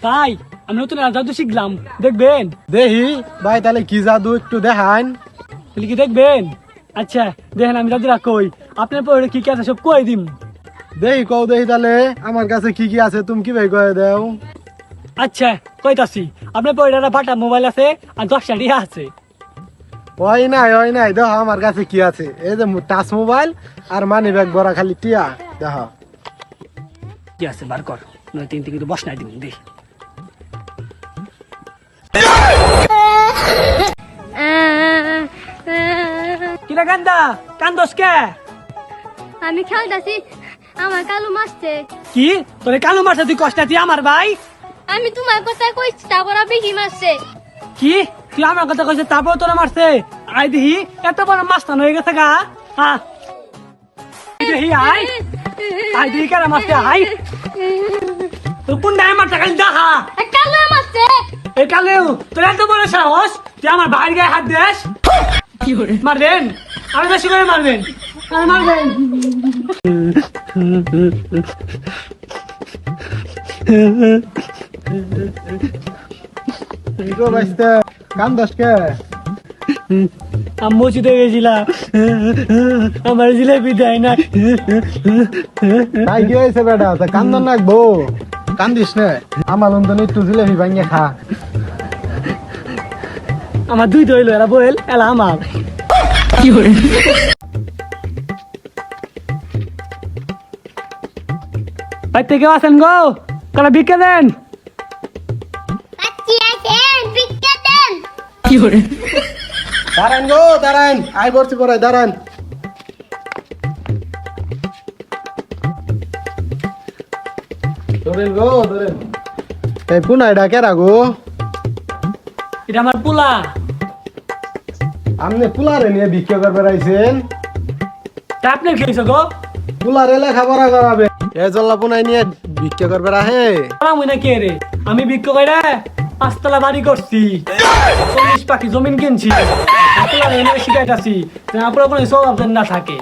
ভাই আমি নতুন জাদু শিখলাম, দেখবেন? দেখি ভাই, তাহলে কি জাদু একটু দেখান। বলি কি দেখবেন? আচ্ছা দেখেন, আমি জাদুরা কই, আপনার পরে কি কি আছে সব কই দিম। দেখি কও দেখি, তাহলে আমার কাছে কি কি আছে তুমি কি ভাই কয়ে দাও। আচ্ছা কইতাছি, আপনার পরে একটা বাটা মোবাইল আছে আর 10টা টিয়া আছে। ওই নাই দেখো আমার কাছে কি আছে। এই যে টাচ মোবাইল আর মানি ব্যাগ ভরা খালি টিয়া, দেখো। কি আছে বার কর, নয় তিন কিন্তু বস নাই দিন দেখ। কিরা কান্দা কান্দস কে? আমি খেলতেছি, আমার কালু মারছে। কি তোরে কালো মারছে? তুই কষ্ট তুই আমার ভাই? আমি তোমার কথা কইছি, তারপর বেশি মারছে। কি তুই আমার কথা কইছিস তারপর তোরা মারছে? আই দেখি এত বড় মাস্তান হয়ে গেছে গা। হ্যাঁ দেখি আই আই দেখি কারা মারছে। আই তুই কোন ডাই মারছে খালি দেখা। কালু মারছে। এই কালে তোর এত বড় সাহস, তুই আমার ভাইয়ের গায়ে হাত দিস? মারবেন? আমি বেশি করে মারবেন, মারবেন। কান দশ কে? আমি মসজিদে গেছিলাম, আমার জিলেবি দেয় না। তাই কি হয়েছে বেটা? তা কান্দন রাখবো, কান্দিস না। আমার লন্দন একটু জিলেবি ভাঙিয়ে খা। আমার দুই দইল এরা বইল এলা আমার। ভাই থেকে আসেন গো, কারা ভিক্ষা দেন। দাঁড়ান গো দাঁড়ান, আই বলছি পরে দাঁড়ান। ধরেন গো ধরেন। এই পুনাই ডাকে রাখো। এটা আমার পোলা। আপনি পুলারে নিয়ে ভিক্ষা করবে আইছেন? তা আপনি খেয়েছো গো? পুলারে লেখাপড়া করাবে, এ জল্লা পুনাই নিয়ে ভিক্ষা করবে রাহে। আমি না কে রে, আমি ভিক্ষা করে 5 তলা বাড়ি করছি, 40 পাখি জমিন কিনছি। আপনারা এনে শিখাইতাছি, আপনারা কোনো সব আপনার না থাকে।